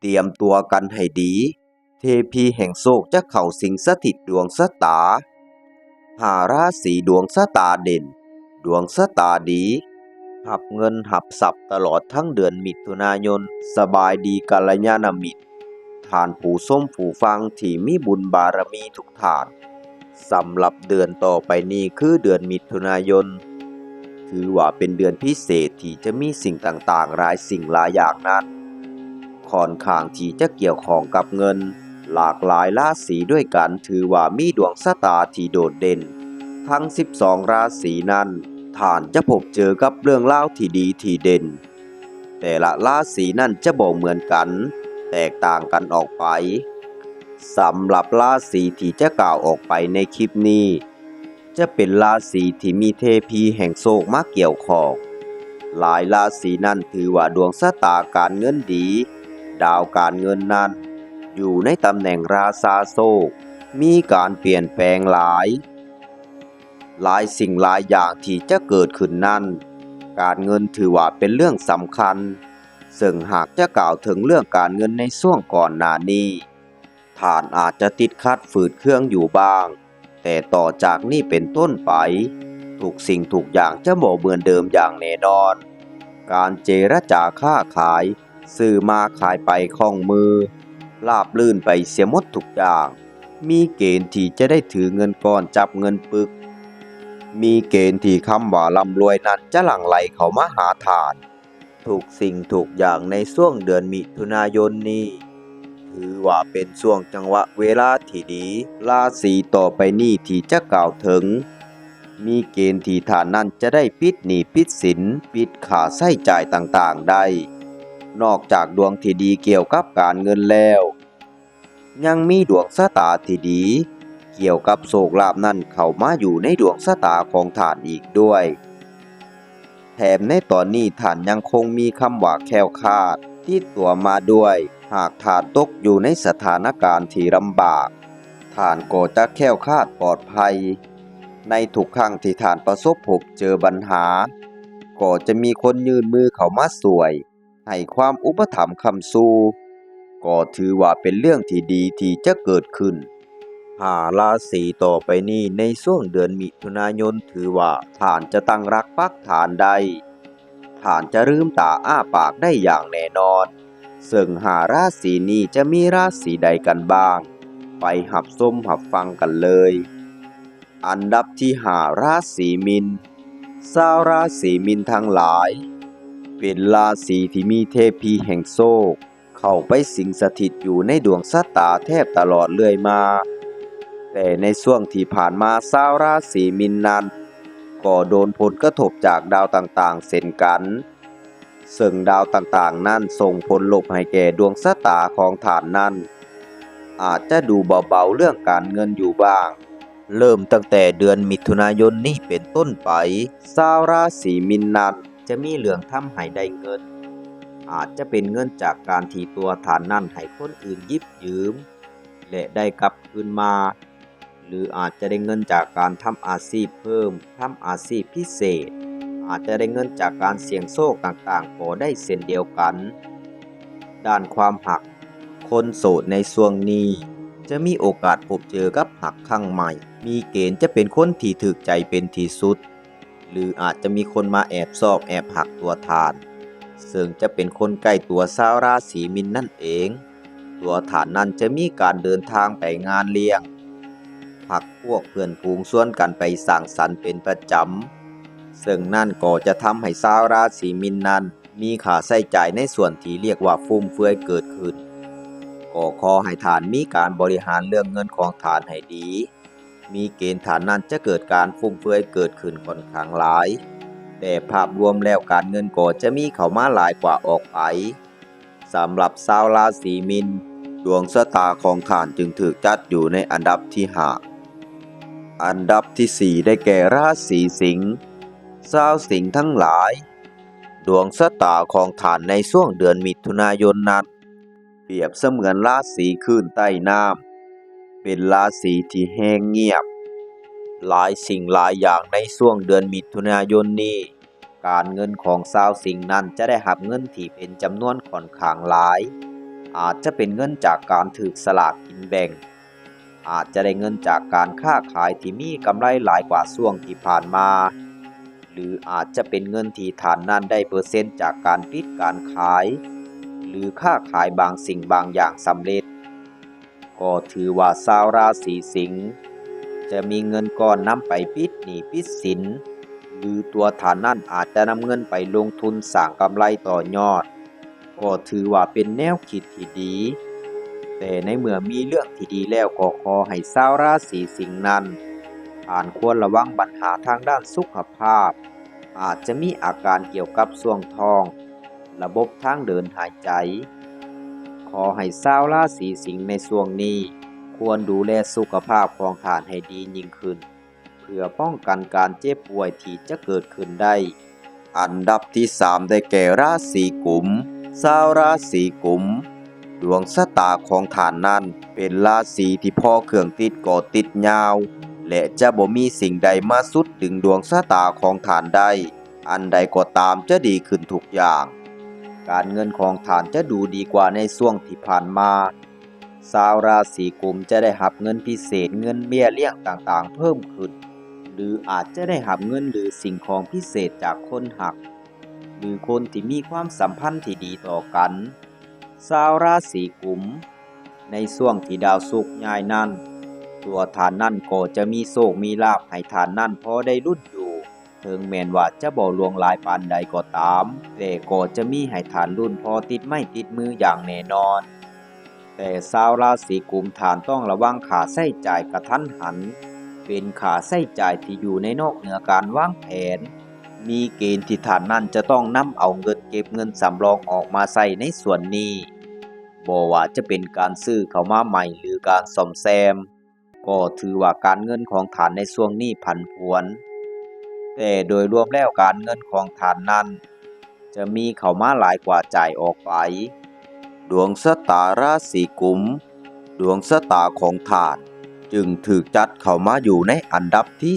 เตรียมตัวกันให้ดี เทพีแห่งโชคจะเข้าสิงสถิตดวงชะตา5ราศีดวงชะตาเด่น ดวงชะตาดีหับเงินหับทรัพย์ตลอดทั้งเดือนมิถุนายน สบายดีกัลยาณมิตรท่านผู้ชมผู้ฟังที่มีบุญบารมีทุกท่านสำหรับเดือนต่อไปนี้คือเดือนมิถุนายน ถือว่าเป็นเดือนพิเศษที่จะมีสิ่งต่างๆหลายสิ่งหลายอย่างนั้นค่อนข้างที่จะเกี่ยวข้องกับเงินหลากหลายราศีด้วยกันถือว่ามีดวงชะตาที่โดดเด่นทั้ง12ราศีนั้นท่านจะพบเจอกับเรื่องราวที่ดีที่เด่นแต่ละราศีนั้นจะบ่เหมือนกันแตกต่างกันออกไปสำหรับราศีที่จะกล่าวออกไปในคลิปนี้จะเป็นราศีที่มีเทพีแห่งโชคมาเกี่ยวข้องหลายราศีนั้นถือว่าดวงชะตาการเงินดีดาวการเงินนั้นอยู่ในตำแหน่งราชาโชคมีการเปลี่ยนแปลงหลายสิ่งหลายอย่างที่จะเกิดขึ้นนั้นการเงินถือว่าเป็นเรื่องสำคัญซึ่งหากจะกล่าวถึงเรื่องการเงินในช่วงก่อนหน้านี้ท่านอาจจะติดขัดฝืดเครื่องอยู่บ้างแต่ต่อจากนี้เป็นต้นไปทุกสิ่งทุกอย่างจะบ่เหมือนเดิมอย่างแน่นอนการเจรจาค้าขายซื้อมาขายไปคล่องมือราบรื่นไปเสียหมดทุกอย่างมีเกณฑ์ที่จะได้ถือเงินก้อนจับเงินปึกมีเกณฑ์ที่คำว่าร่ำรวยนั้นจะหลั่งไหลเข้ามาหาทานทุกสิ่งทุกอย่างในช่วงเดือนมิถุนายนนี้ถือว่าเป็นช่วงจังหวะเวลาที่ดีราศีต่อไปนี้ที่จะกล่าวถึงมีเกณฑ์ที่ท่านนั้นจะได้ปิดหนี้ปิดสินปิดค่าใช้จ่ายต่างๆได้นอกจากดวงที่ดีเกี่ยวกับการเงินแล้วยังมีดวงชะตาที่ดีเกี่ยวกับโชคลาภนั้นเข้ามาอยู่ในดวงชะตาของท่านอีกด้วยแถมในตอนนี้ท่านยังคงมีคำว่าแคล้วคลาดติดตัวมาด้วยหากท่านตกอยู่ในสถานการณ์ที่ลำบากท่านก็จะแคล้วคลาดปลอดภัยในทุกครั้งที่ท่านประสบพบเจอปัญหาก็จะมีคนยื่นมือเข้ามาช่วยให้ความอุปถัมภ์ค้ำสู้ก็ถือว่าเป็นเรื่องที่ดีที่จะเกิดขึ้นราศีต่อไปนี้ในช่วงเดือนมิถุนายนถือว่าท่านจะตั้งรักปักฐานได้ท่านจะลืมตาอ้าปากได้อย่างแน่นอนซึ่งราศีนี้จะมีราศีใดกันบ้างไปหับส้มหับฟังกันเลยอันดับที่ราศีมีนชาวราศีมีนทั้งหลายเป็นราศีที่มีเทพีแห่งโชคเข้าไปสิงสถิตอยู่ในดวงชะตาแทบตลอดเรื่อยมาแต่ในช่วงที่ผ่านมาชาวราศีมีนนั้นก็โดนผลกระทบจากดาวต่างๆเช่นกันซึ่งดาวต่างๆนั้นส่งผลลบให้แก่ดวงชะตาของท่านนั้นอาจจะดูเบาๆเรื่องการเงินอยู่บ้างเริ่มตั้งแต่เดือนมิถุนายนนี้เป็นต้นไปชาวราศีมีนนั้นจะมีเรื่องทำให้ได้เงินอาจจะเป็นเงินจากการที่ตัวท่านนั้นให้คนอื่นหยิบยืมและได้กลับคืนมาหรืออาจจะได้เงินจากการทำอาชีพเพิ่มทำอาชีพพิเศษอาจจะได้เงินจากการเสี่ยงโชคต่างๆก็ได้เช่นเดียวกันด้านความหักคนโสดในช่วงนี้จะมีโอกาสพบเจอกับหักครั้งใหม่มีเกณฑ์จะเป็นคนที่ถูกใจเป็นที่สุดหรืออาจจะมีคนมาแอบชอบแอบหักตัวทานซึ่งจะเป็นคนใกล้ตัวชาวราศีมีนนั่นเองตัวฐานนั้นจะมีการเดินทางไปงานเลี้ยงพักพวกเพื่อนฝูงชวนกันไปสังสรรค์เป็นประจำซึ่งนั่นก็จะทำให้ชาวราศีมีนนั้นมีค่าใช้จ่ายในส่วนที่เรียกว่าฟุ่มเฟือยเกิดขึ้นก็ขอให้ท่านมีการบริหารเรื่องเงินของท่านให้ดีมีเกณฑ์ท่านนั้นจะเกิดการฟุ่มเฟือยเกิดขึ้นค่อนข้างหลายแต่ภาพรวมแล้วการเงินก็จะมีเข้ามาหลายกว่าออกไปสำหรับชาวราศีมีนดวงชะตาของท่านจึงถูกจัดอยู่ในอันดับที่อันดับที่4ได้แก่ราศีสิงห์ชาวสิงห์ทั้งหลายดวงชะตาของท่านในช่วงเดือนมิถุนายนนั้นเปรียบเสมือนราศีคลื่นใต้น้ำเป็นราศีที่แห้งเงียบหลายสิ่งหลายอย่างในช่วงเดือนมิถุนายนนี้การเงินของชาวสิงห์นั้นจะได้รับเงินที่เป็นจำนวนค่อนข้างหลาย อาจจะเป็นเงินจากการถือสลากกินแบ่งอาจจะได้เงินจากการค้าขายที่มีกำไรหลายกว่าช่วงที่ผ่านมาหรืออาจจะเป็นเงินที่ฐานนั้นได้เปอร์เซ็นต์จากการปิดการขายหรือค้าขายบางสิ่งบางอย่างสำเร็จก็ถือว่าชาวราศีสิงห์จะมีเงินก้อนนำไปปิดหนี้ปิดสินหรือตัวฐานนั้นอาจจะนำเงินไปลงทุนสร้างกำไรต่อยอดก็ถือว่าเป็นแนวคิดที่ดีแต่ในเมื่อมีเรื่องที่ดีแล้วก็ขอให้ชาวราศีสิงห์นั้นควรระวังปัญหาทางด้านสุขภาพอาจจะมีอาการเกี่ยวกับช่วงท้องระบบทางเดินหายใจขอให้ชาวราศีสิงห์ในช่วงนี้ควรดูแลสุขภาพของท่านให้ดียิ่งขึ้นเพื่อป้องกันการเจ็บป่วยที่จะเกิดขึ้นได้อันดับที่3ได้แก่ราศีกุมชาวราศีกุมดวงชะตาของท่านนั้นเป็นราศีที่พอเครื่องติดก็ติดยาวและจะบ่มีสิ่งใดมาสุดดึงดวงชะตาของท่านได้อันใดก็ตามจะดีขึ้นทุกอย่างการเงินของท่านจะดูดีกว่าในช่วงที่ผ่านมาชาวราศีกุมจะได้รับเงินพิเศษเงินเบี้ยเลี้ยงต่างๆเพิ่มขึ้นหรืออาจจะได้รับเงินหรือสิ่งของพิเศษจากคนหักหรือคนที่มีความสัมพันธ์ที่ดีต่อกันชาวราศีกุมในช่วงที่ดาวศุกร์ย้ายนั้นตัวฐานนั่นก็จะมีโชคมีลาภให้ฐานนั่นพอได้ลุ้นอยู่ถึงแม้นว่าจะบ่ล่วงหลายปานใดก็ตามแต่ก็จะมีให้ฐานลุ้นพอติดไม่ติดมืออย่างแน่นอนแต่ชาวราศีกุมฐานต้องระวังค่าใช้จ่ายกระทันหันเป็นค่าใช้จ่ายที่อยู่ในนอกเหนือการวางแผนมีเกณฑ์ที่ฐานนั่นจะต้องนำเอาเงินเก็บเงินสำรองออกมาใช้ในส่วนนี้บ่ว่าจะเป็นการซื้อเข้ามาใหม่หรือการซ่อมแซมก็ถือว่าการเงินของฐานในช่วงนี้ผันผวนแต่โดยรวมแล้วการเงินของฐานนั้นจะมีเข้ามาหลายกว่าจ่ายออกไปดวงชะตาราศีกุมดวงชะตาของฐานจึงถูกจัดเข้ามาอยู่ในอันดับที่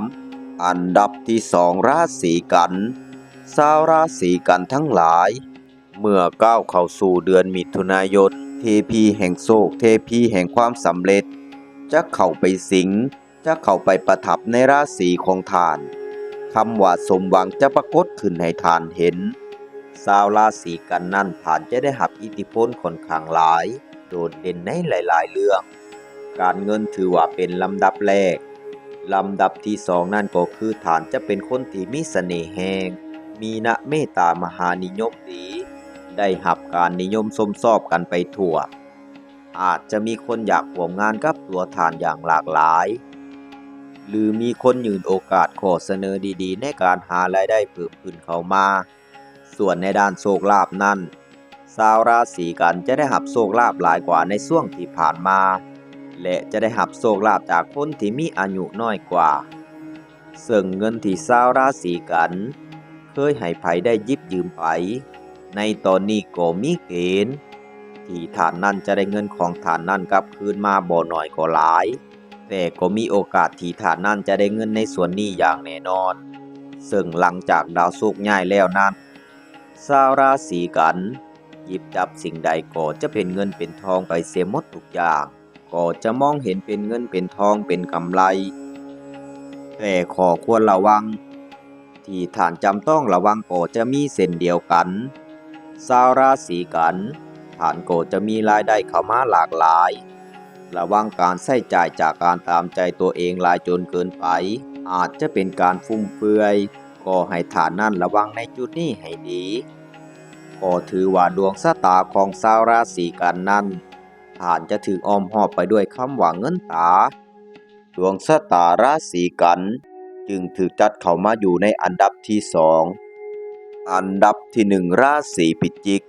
3อันดับที่2ราศีกันชาวราศีกันทั้งหลายเมื่อก้าวเข้าสู่เดือนมิถุนายนเทพีแห่งโชคเทพีแห่งความสำเร็จจะเข้าไปสิงจะเข้าไปประทับในราศีของฐานคำว่าสมหวังจะปรากฏขึ้นให้ฐานเห็นชาวราศีกันนั้นฐานจะได้รับอิทธิพลค่อนข้างหลายโดดเด่นในหลายๆเรื่องการเงินถือว่าเป็นลำดับแรกลำดับที่2นั่นก็คือฐานจะเป็นคนที่มีเสน่ห์แฮงมีณเมตตามหานิยมดีได้รับการนิยมชมชอบกันไปทั่วอาจจะมีคนอยากร่วมงานกับตัวฐานอย่างหลากหลายหรือมีคนยื่นโอกาสข้อเสนอดีๆในการหารายได้เพิ่มขึ้นเข้ามาส่วนในด้านโชคลาภนั้นชาวราศีกันจะได้รับโชคลาภหลายกว่าในช่วงที่ผ่านมาและจะได้รับโชคลาภจากคนที่มีอายุน้อยกว่าซึ่งเงินที่ชาวราศีกันเคยให้ไผได้หยิบยืมไปในตอนนี้ก็มีเกณฑ์ที่ฐานนั้นจะได้เงินของฐานนั้นกลับคืนมาบ่น้อยก็หลายแต่ก็มีโอกาสที่ฐานนั้นจะได้เงินในส่วนนี้อย่างแน่นอนซึ่งหลังจากดาวศุกร์ย้ายแล้วนั้นชาวราศีกันหยิบจับสิ่งใดก็จะเป็นเงินเป็นทองไปเสียหมดทุกอย่างก็จะมองเห็นเป็นเงินเป็นทองเป็นกำไรแต่ขอควรระวังที่ฐานจำต้องระวังก็จะมีเส้นเดียวกันชาวราศีกันฐานก็จะมีรายได้เข้ามาหลากหลายระวังการใช้จ่ายจากการตามใจตัวเองหลายจนเกินไปอาจจะเป็นการฟุ่มเฟือยก็ให้ฐานนั่นระวังในจุดนี้ให้ดีก็ถือว่าดวงชะตาของชาวราศีกันนั้นฐานจะถูกอ้อมหอบไปด้วยคำว่าเงินตาดวงชะตาราศีกันจึงถูกจัดเข้ามาอยู่ในอันดับที่2อันดับที่1ราศีพิจิก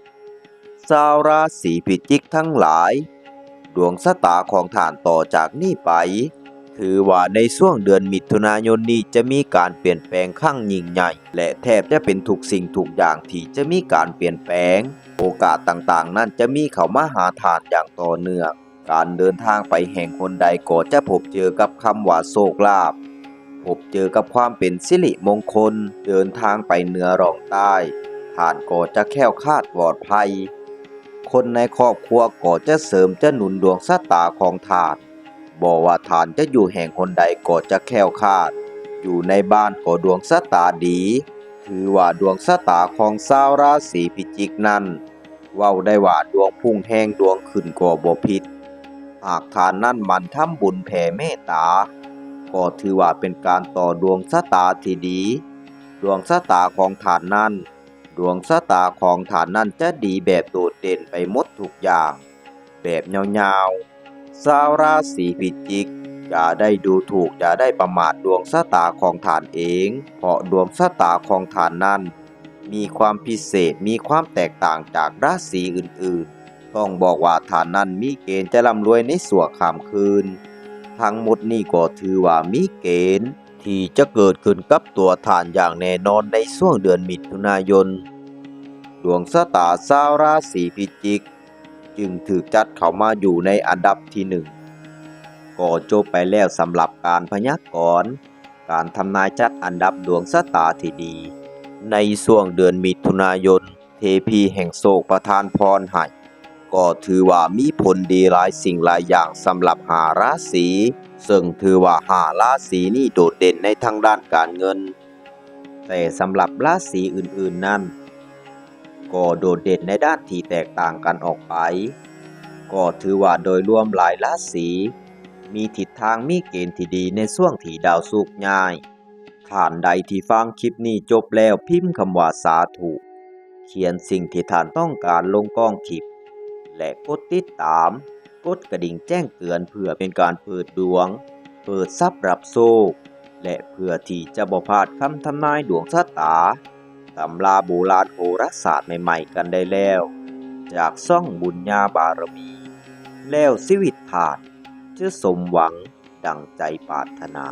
ชาวราศีพิจิกทั้งหลายดวงชะตาของท่านต่อจากนี้ไปถือว่าในช่วงเดือนมิถุนายนนี้จะมีการเปลี่ยนแปลงครั้งยิ่งใหญ่และแทบจะเป็นทุกสิ่งทุกอย่างที่จะมีการเปลี่ยนแปลงโอกาสต่างๆนั้นจะมีเข้ามาหาท่านอย่างต่อเนื่องการเดินทางไปแห่งคนใดก็จะพบเจอกับคำว่าโชคลาภพบเจอกับความเป็นสิริมงคลเดินทางไปเหนือร่องใต้ท่านก็จะแคล้วคลาดปลอดภัย คนในครอบครัวก็จะเสริมจะหนุนดวงชะตาของท่านบ่ว่าท่านจะอยู่แห่งคนใดก็จะแคล้วคลาดอยู่ในบ้านก็ดวงชะตาดีถือว่าดวงชะตาของชาวราศีพิจิกนั้นเว้าได้ว่าดวงพุ่งแห้งดวงขึ้นก็บ่ผิดหากท่านนั้นหมั่นทำบุญแผ่เมตตาก็ถือว่าเป็นการต่อดวงชะตาที่ดีดวงชะตาของท่านนั้นดวงชะตาของท่านนั้นจะดีแบบโดดเด่นไปหมดทุกอย่างแบบยาวๆชาวราศีพิจิกอย่าได้ดูถูกอย่าได้ประมาทดวงชะตาของท่านเองเพราะดวงชะตาของท่านนั้นมีความพิเศษมีความแตกต่างจากราศีอื่นๆต้องบอกว่าท่านนั้นมีเกณฑ์จะร่ำรวยในชั่วข้ามคืนทั้งหมดนี้ก็ถือว่ามีเกณฑ์ที่จะเกิดขึ้นกับตัวท่านอย่างแน่นอนในช่วงเดือนมิถุนายนดวงชะตาชาวราศีพิจิกจึงถูกจัดเข้ามาอยู่ในอันดับที่หนึ่งก็จบไปแล้วสำหรับการพยากรณ์การทำนายจัดอันดับดวงชะตาที่ดีในช่วงเดือนมิถุนายนเทพีแห่งโชคประทานพรให้ก็ถือว่ามีผลดีหลายสิ่งหลายอย่างสำหรับ5ราศีซึ่งถือว่า5ราศีนี้โดดเด่นในทางด้านการเงินแต่สำหรับราศีอื่นๆนั้นก็โดดเด่นในด้านที่แตกต่างกันออกไปก็ถือว่าโดยรวมหลายราศีมีทิศทางมีเกณฑ์ที่ดีในช่วงที่ดาวศุกร์ย้ายท่านใดที่ฟังคลิปนี้จบแล้วพิมพ์คำว่าสาธุเขียนสิ่งที่ท่านต้องการลงกล้องคลิปและกดติดตามกดกระดิ่งแจ้งเตือนเพื่อเป็นการเปิดดวงเปิดทรัพย์รับโชคและเพื่อที่จะบ่พลาดคำทำนายดวงชะตาตำราโบราณโหราศาสตร์ใหม่ๆกันได้แล้วจากช่องบุญญาบารมีแล้วชีวิตท่านจะสมหวังดังใจปรารถนา